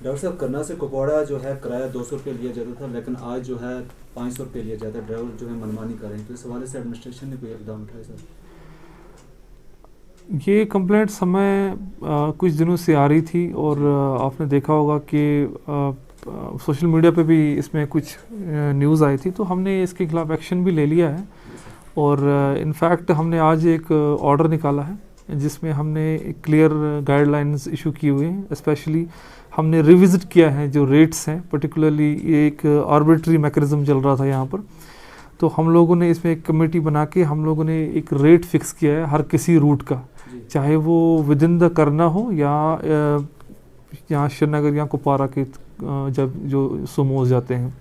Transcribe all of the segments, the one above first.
Doctor साहब, करना से कुपवाड़ा जो है किराया 200 रुपये लिया जाता था, लेकिन आज जो है 500 रुपये लिया जाता है। ड्राइवर जो है मनमानी कर रहे हैं, तो इस हवाले से एडमिनिस्ट्रेशन ने कोई इकदाम उठाए सर? ये कंप्लेंट समय कुछ दिनों से आ रही थी और आपने देखा होगा कि सोशल मीडिया पे भी इसमें कुछ न्यूज़ आई थी, तो हमने इसके खिलाफ एक्शन भी ले लिया है। और इनफैक्ट हमने आज एक ऑर्डर निकाला है जिसमें हमने क्लियर गाइडलाइंस इशू की हुई हैं। स्पेशली हमने रिविज़िट किया है जो रेट्स हैं, पर्टिकुलरली ये एक आर्बिट्री मैकेनिज्म चल रहा था यहाँ पर, तो हम लोगों ने इसमें एक कमेटी बना के हम लोगों ने एक रेट फिक्स किया है हर किसी रूट का, चाहे वो विद इन द करना हो या यहाँ श्रीनगर या कुपवाड़ा के जब जो सुमोस जाते हैं।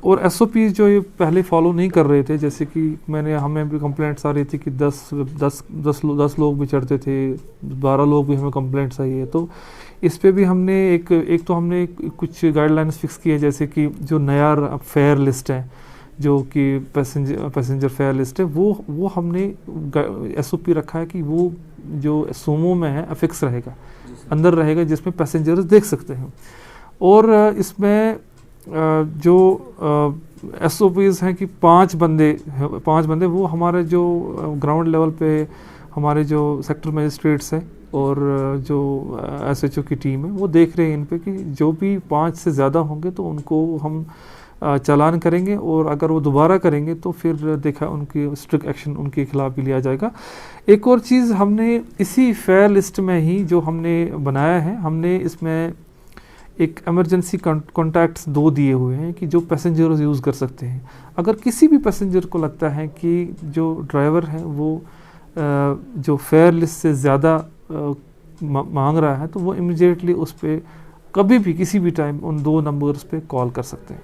और एसओपी जो ये पहले फॉलो नहीं कर रहे थे, जैसे कि हमें भी कंप्लेंट्स आ रही थी कि 10 लोग भी चढ़ते थे, 12 लोग भी हमें कंप्लेंट्स आई है। तो इस पे भी हमने एक तो हमने कुछ गाइडलाइंस फिक्स की है, जैसे कि जो नया फेयर लिस्ट है, जो कि पैसेंजर फेयर लिस्ट है, वो हमने एसओपी रखा है कि वो जो सोमो में है फिक्स रहेगा, अंदर रहेगा, जिसमें पैसेंजर्स देख सकते हैं। और इसमें जो एसओपीज़ हैं कि 5 बंदे वो हमारे जो ग्राउंड लेवल पे हमारे जो सेक्टर मजिस्ट्रेट्स हैं और जो एसएचओ की टीम है वो देख रहे हैं इन पे कि जो भी 5 से ज़्यादा होंगे तो उनको हम चालान करेंगे, और अगर वो दोबारा करेंगे तो फिर देखा उनकी स्ट्रिक्ट एक्शन उनके खिलाफ भी लिया जाएगा। एक और चीज़ हमने इसी फेयर लिस्ट में ही जो हमने बनाया है, हमने इसमें एक एमरजेंसी कॉन्टैक्ट्स 2 दिए हुए हैं कि जो पैसेंजर्स यूज़ कर सकते हैं। अगर किसी भी पैसेंजर को लगता है कि जो ड्राइवर है वो जो फेयर लिस्ट से ज़्यादा मांग रहा है, तो वो इमीडिएटली उस पर कभी भी किसी भी टाइम उन 2 नंबर्स पे कॉल कर सकते हैं।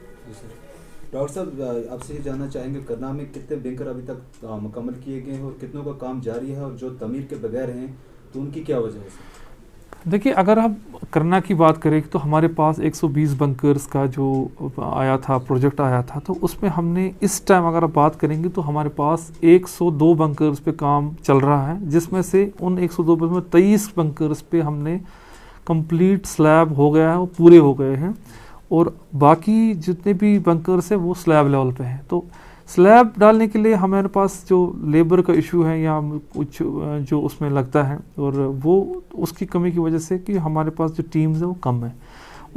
डॉक्टर साहब, आपसे ये जानना चाहेंगे, करना में कितने बैंकर अभी तक मुकम्मल किए गए हैं और कितनों का काम जारी है, और जो तमीर के बगैर हैं तो उनकी क्या वजह है? देखिए, अगर हम करना की बात करें तो हमारे पास 120 बंकर्स का जो आया था, प्रोजेक्ट आया था, तो उसमें हमने इस टाइम अगर आप बात करेंगे तो हमारे पास 102 बंकर्स पे काम चल रहा है, जिसमें से उन 102 में 23 बंकर्स पे हमने कंप्लीट स्लैब हो गया है, वो पूरे हो गए हैं, और बाकी जितने भी बंकर्स हैं वो स्लैब लेवल पे हैं। तो स्लैब डालने के लिए हमारे पास जो लेबर का इशू है या कुछ जो उसमें लगता है, और वो उसकी कमी की वजह से कि हमारे पास जो टीम्स है वो कम है,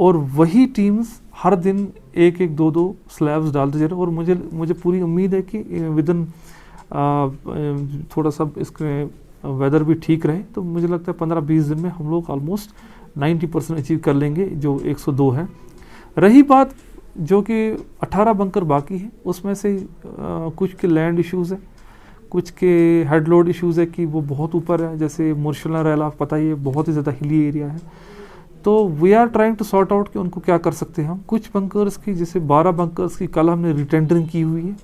और वही टीम्स हर दिन 1-1, 2-2 स्लैब्स डालते जा रहे हैं। और मुझे पूरी उम्मीद है कि विद इन थोड़ा सा इसके वेदर भी ठीक रहे, तो मुझे लगता है 15-20 दिन में हम लोग ऑलमोस्ट 90% अचीव कर लेंगे जो 102 है। रही बात जो कि 18 बंकर बाकी है, उसमें से कुछ के लैंड इश्यूज़ है, कुछ के हेड लोड इश्यूज़ है कि वो बहुत ऊपर है, जैसे मुर्शला रैला पता ही है, बहुत ही ज़्यादा हिली एरिया है। तो we are trying to sort out कि उनको क्या कर सकते हैं हम। कुछ बंकर्स की, जैसे 12 बंकर्स की कल हमने रिटेंडरिंग की हुई है,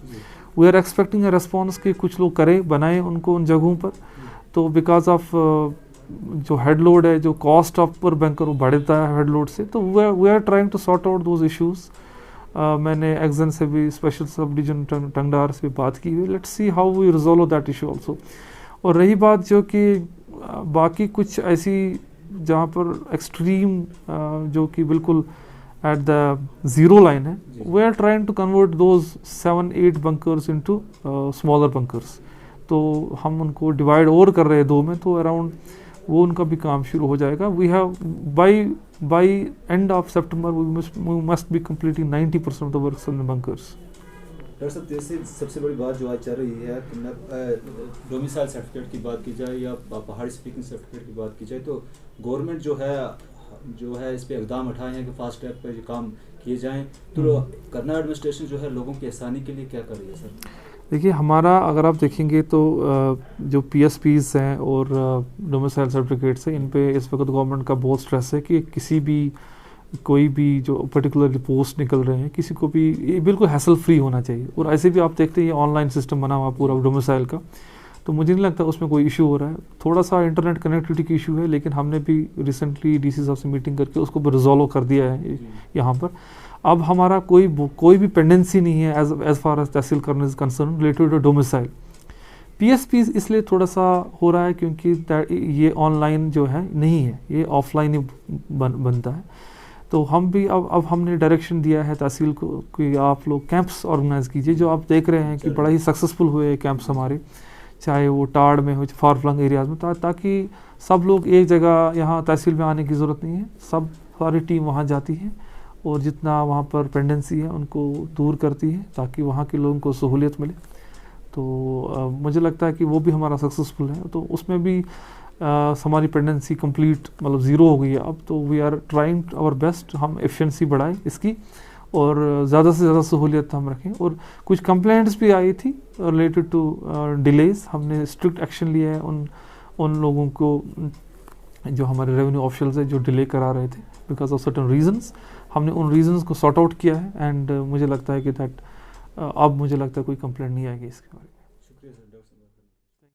we are expecting a response कि कुछ लोग करें, बनाएं उनको उन जगहों पर। तो बिकॉज ऑफ जो हेड लोड है, जो कॉस्ट ऑफ पर बैंकर वो बढ़ता है हेड लोड से, तो we are trying to sort out those issues. मैंने एक्जन से भी, स्पेशल सब डिवीजन टंगडार से भी बात की हुई, let's see how we resolve that issue also. और रही बात जो कि बाकी कुछ ऐसी जहाँ पर एक्सट्रीम जो कि बिल्कुल एट द ज़ीरो लाइन है, we are trying to convert those 7-8 bunkers into smaller bunkers. तो हम उनको डिवाइड और कर रहे हैं 2 में, तो अराउंड वो उनका भी काम शुरू हो जाएगा। We have by end of September we must be completing 90% of the works in the bunkers. Doctor साहब, जैसे सबसे बड़ी बात जो आज चल रही है कि डोमिसाइल सर्टिफिकेट की बात की जाए या पहाड़ी स्पीकिंग सर्टिफिकेट की बात की जाए, तो गवर्नमेंट जो है इस पर इकदाम उठाए हैं कि फास्ट ट्रैक पर काम किए जाएँ, तो करना एडमिनिस्ट्रेशन जो है लोगों की आसानी के लिए क्या कर रही है सर? देखिए, हमारा अगर आप देखेंगे तो जो पीएसपीज़ हैं और डोमिसाइल सर्टिफिकेट्स हैं, इन पे इस वक्त गवर्नमेंट का बहुत स्ट्रेस है कि किसी भी कोई भी जो पर्टिकुलरली पोस्ट निकल रहे हैं, किसी को भी ये बिल्कुल हैसल फ्री होना चाहिए। और ऐसे भी आप देखते हैं ये ऑनलाइन सिस्टम बना हुआ पूरा डोमिसाइल का, तो मुझे नहीं लगता उसमें कोई इशू हो रहा है। थोड़ा सा इंटरनेट कनेक्टिविटी की इशू है, लेकिन हमने भी रिसेंटली डीसी साहब से मीटिंग करके उसको भी रिजॉल्व कर दिया है यहाँ पर। अब हमारा कोई भी पेंडेंसी नहीं है एज फार एज तहसील करने is concern related to domicile, PSP इसलिए थोड़ा सा हो रहा है क्योंकि ये ऑनलाइन जो है नहीं है, ये ऑफलाइन ही बनता है। तो हम भी अब हमने डायरेक्शन दिया है तहसील को कि आप लोग कैंप्स ऑर्गेनाइज़ कीजिए, जो आप देख रहे हैं कि बड़ा ही सक्सेसफुल हुए कैंप्स हमारे, चाहे वो टाड़ में हो, फार फ्लंग एरियाज़ में, ताकि सब लोग एक जगह, यहाँ तहसील में आने की ज़रूरत नहीं है, सब सारी टीम वहाँ जाती है और जितना वहाँ पर पेंडेंसी है उनको दूर करती है ताकि वहाँ के लोगों को सहूलियत मिले। तो मुझे लगता है कि वो भी हमारा सक्सेसफुल है। तो उसमें भी हमारी पेंडेंसी कंप्लीट मतलब ज़ीरो हो गई है अब। तो we are trying our best, हम एफिशिएंसी बढ़ाएं इसकी और ज़्यादा से ज़्यादा सहूलियत हम रखें। और कुछ कंप्लेंट्स भी आई थी रिलेटेड टू डिलेज, हमने स्ट्रिक्ट एक्शन लिया है उन लोगों को जो हमारे रेवेन्यू ऑफिशियल्स है जो डिले करा रहे थे बिकॉज ऑफ सर्टेन रीजंस। हमने उन रीजंस को सॉर्ट आउट किया है एंड मुझे लगता है कि दैट अब मुझे लगता है कोई कंप्लेंट नहीं आएगी इसके बारे में।